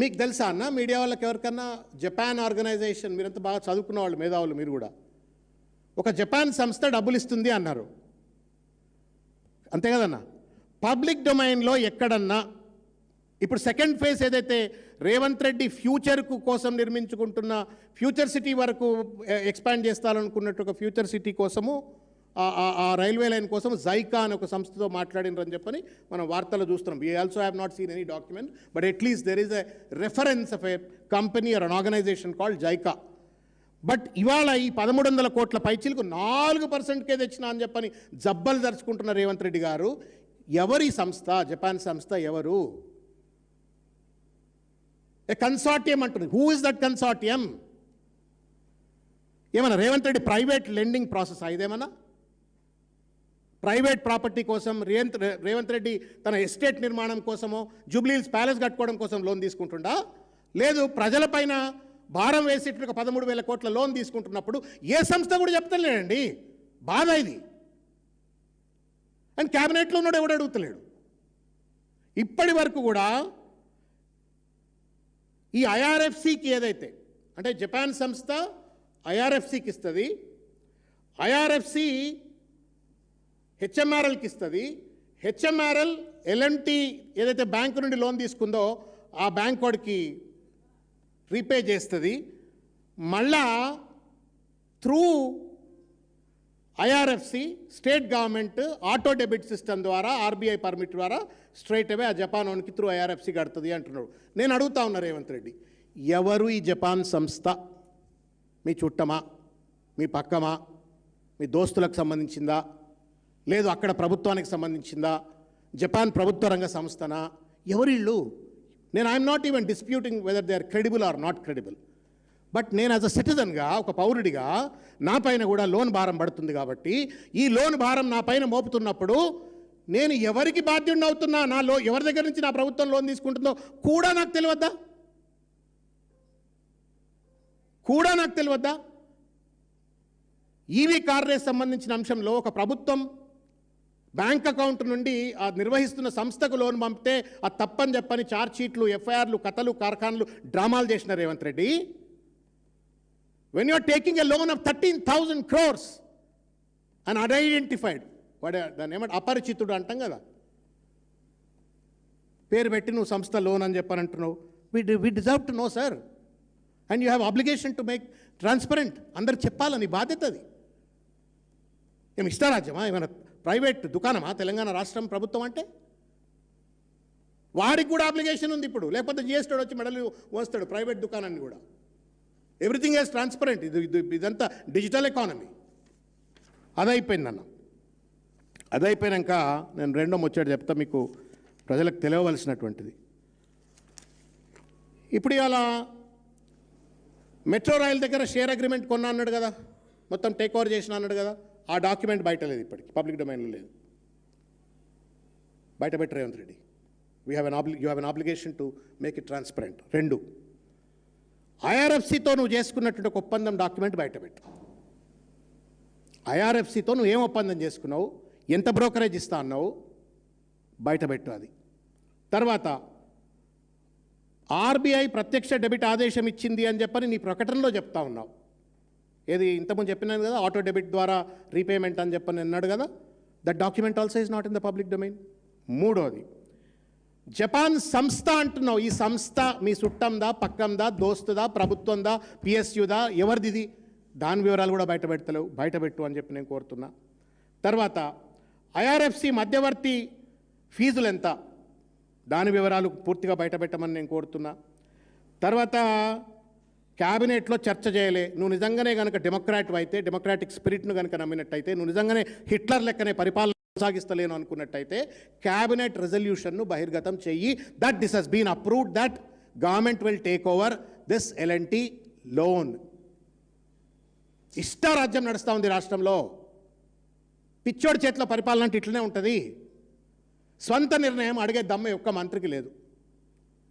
మీకు తెలుసా అన్న మీడియా వాళ్ళకి ఎవరికన్నా జపాన్ ఆర్గనైజేషన్, మీరంతా బాగా చదువుకున్న వాళ్ళు, మేధావులు మీరు కూడా, ఒక జపాన్ సంస్థ డబ్బులు ఇస్తుంది అన్నారు, అంతే కదన్నా? పబ్లిక్ డొమైన్లో ఎక్కడన్నా ఇప్పుడు సెకండ్ ఫేజ్ ఏదైతే రేవంత్ రెడ్డి ఫ్యూచర్ కోసం నిర్మించుకుంటున్న ఫ్యూచర్ సిటీ వరకు ఎక్స్పాండ్ చేస్తారనుకున్నట్టు ఒక ఫ్యూచర్ సిటీ కోసము ఆ రైల్వే లైన్ కోసం జైకా అనే ఒక సంస్థతో మాట్లాడినరని చెప్పని మనం వార్తలు చూస్తున్నాం. We also have not seen any document, but at least there is a reference of a company or an organisation called JICA. But ఇవాళ ఈ 1300 కోట్ల పైచీలకు 4%కే తెచ్చినా అని చెప్పని జబ్బలు దరుచుకుంటున్న రేవంత్ రెడ్డి గారు. ఎవరి సంస్థ? జపాన్ సంస్థ ఎవరు? ఏ కన్సార్టియం అంటుంది. Who is that consortium? ఏమన్నా Revanth Reddy private lending process ఇదేమన్నా? ప్రైవేట్ ప్రాపర్టీ కోసం రేవంత్ రెడ్డి తన ఎస్టేట్ నిర్మాణం కోసమో జూబ్లీహిల్స్ ప్యాలెస్ కట్టుకోవడం కోసం లోన్ తీసుకుంటుండా? లేదు, ప్రజలపైన భారం వేసేట్టుగా 13,000 కోట్ల లోన్ తీసుకుంటున్నప్పుడు ఏ సంస్థ కూడా చెప్తలేడండి. బాధ ఇది. అండ్ క్యాబినెట్లో ఉన్నాడు, ఎవడు అడుగుతలేడు. ఇప్పటి వరకు కూడా ఈ ఐఆర్ఎఫ్సికి ఏదైతే అంటే జపాన్ సంస్థ ఐఆర్ఎఫ్సికి ఇస్తుంది, ఐఆర్ఎఫ్సి హెచ్ఎంఆర్ఎల్కి ఇస్తుంది, హెచ్ఎంఆర్ఎల్ ఎల్ఎన్టీ ఏదైతే బ్యాంకు నుండి లోన్ తీసుకుందో ఆ బ్యాంక్ వాడికి రీపే చేస్తుంది. మళ్ళా through IRFC state government auto debit system ద్వారా ఆర్బీఐ పర్మిట్ ద్వారా స్ట్రైట్ అవే ఆ జపాన్ ఓన్కి త్రూ ఐఆర్ఎఫ్సి కడుతుంది అంటున్నాడు. నేను అడుగుతా ఉన్నా రేవంత్ రెడ్డి, ఎవరు ఈ జపాన్ సంస్థ? మీ చుట్టమా, మీ పక్కమా, మీ దోస్తులకు సంబంధించిందా, లేదు అక్కడ ప్రభుత్వానికి సంబంధించిందా, జపాన్ ప్రభుత్వ రంగ సంస్థనా? ఎవరిళ్ళు? నేను I'm not even disputing whether they are credible or not credible, but నేను యాజ్ అ సిటిజన్గా, ఒక పౌరుడిగా నా పైన కూడా లోన్ భారం పడుతుంది. కాబట్టి ఈ లోన్ భారం నా పైన మోపుతున్నప్పుడు నేను ఎవరికి బాధ్యుడిని అవుతున్నా, ఎవరి దగ్గర నుంచి నా ప్రభుత్వం లోన్ తీసుకుంటుందో కూడా నాకు తెలియద్దా? ఈవీ కార్ రేస్ సంబంధించిన అంశంలో ఒక ప్రభుత్వం బ్యాంక్ అకౌంట్ నుండి ఆ నిర్వహిస్తున్న సంస్థకు లోన్ పంపితే ఆ తప్పని చెప్పని ఛార్జ్ షీట్లు, ఎఫ్ఐఆర్లు, కథలు, కార్ఖాన్లు, డ్రామాలు చేసిన Revanth Reddy. When you're taking a loan of 13,000 crores and unidentified, దాన్ని ఏమంటే అపరిచితుడు అంటాం కదా, పేరు పెట్టి నువ్వు సంస్థ లోన్ అని చెప్పని అంటున్నావు. We deserve to know sir, and you have obligation to make transparent. అందరికి చెప్పాలని బాధ్యత అది. ఏమి ఇష్టారాజ్యమా? ఏమైనా ప్రైవేట్ దుకాణమా తెలంగాణ రాష్ట్రం ప్రభుత్వం అంటే? వాడికి కూడా అప్లికేషన్ ఉంది ఇప్పుడు, లేకపోతే జిఎస్టీ వచ్చి మెడలు వస్తాడు ప్రైవేట్ దుకాణాన్ని కూడా. Everything is transparent. ఇదంతా డిజిటల్ ఎకానమీ. అదైపోయిందన్న. అదైపోయాక నేను రెండో ముచ్చట చెప్తా మీకు, ప్రజలకు తెలియవలసినటువంటిది. ఇప్పుడు ఇలా మెట్రో రైల్ దగ్గర షేర్ అగ్రిమెంట్ కొన్నా అన్నాడు కదా, మొత్తం టేక్ ఓవర్ చేసిన అన్నాడు కదా, ఆ డాక్యుమెంట్ బయట లేదు, ఇప్పటికి పబ్లిక్ డొమైన్లో లేదు. బయట పెట్టు Revanth Reddy. You have an obligation to make it transparent. 2, ఐఆర్ఎఫ్సితో నువ్వు చేసుకున్నటువంటి ఒక ఒప్పందం డాక్యుమెంట్ బయట పెట్టు. ఐఆర్ఎఫ్సితో నువ్వు ఏం ఒప్పందం చేసుకున్నావు, ఎంత బ్రోకరేజ్ ఇస్తా అన్నావు, బయట పెట్టు అది. తర్వాత ఆర్బీఐ ప్రత్యక్ష డెబిట్ ఆదేశం ఇచ్చింది అని చెప్పని నీ ప్రకటనలో చెప్తా ఉన్నావు. ఏది ఇంతకుముందు చెప్పినాను కదా, ఆటో డెబిట్ ద్వారా రీపేమెంట్ అని చెప్పని అన్నాడు కదా, that document also is not in the public domain. 3వది, జపాన్ సంస్థ అంటున్నావు. ఈ సంస్థ మీ చుట్టందా, పక్కందా, దోస్తుదా, ప్రభుత్వందా, పిఎస్యుదా, ఎవరిది? దాని వివరాలు కూడా బయట పెడతలేవు. బయట పెట్టు అని చెప్పి నేను కోరుతున్నా. తర్వాత ఐఆర్ఎఫ్సి మధ్యవర్తి ఫీజులు ఎంత, దాని వివరాలు పూర్తిగా బయట పెట్టమని నేను కోరుతున్నా. తర్వాత క్యాబినెట్లో చర్చ చేయలే. నువ్వు నిజంగానే కనుక డెమోక్రాట్ అయితే, డెమోక్రాటిక్ స్పిరిట్ను కనుక నమ్మినట్టయితే, నువ్వు నిజంగానే హిట్లర్ లెక్కనే పరిపాలన కొనసాగిస్తలేను అనుకున్నట్టయితే క్యాబినెట్ రెజల్యూషన్ను బహిర్గతం చెయ్యి. That this has been approved that government will take over this L&T loan. ఇష్టారాజ్యం నడుస్తూ ఉంది రాష్ట్రంలో. పిచ్చోడి చేతిలో పరిపాలన అంటే ఇట్లనే ఉంటుంది. స్వంత నిర్ణయం అడిగే దమ్ము ఒక్క మంత్రికి లేదు.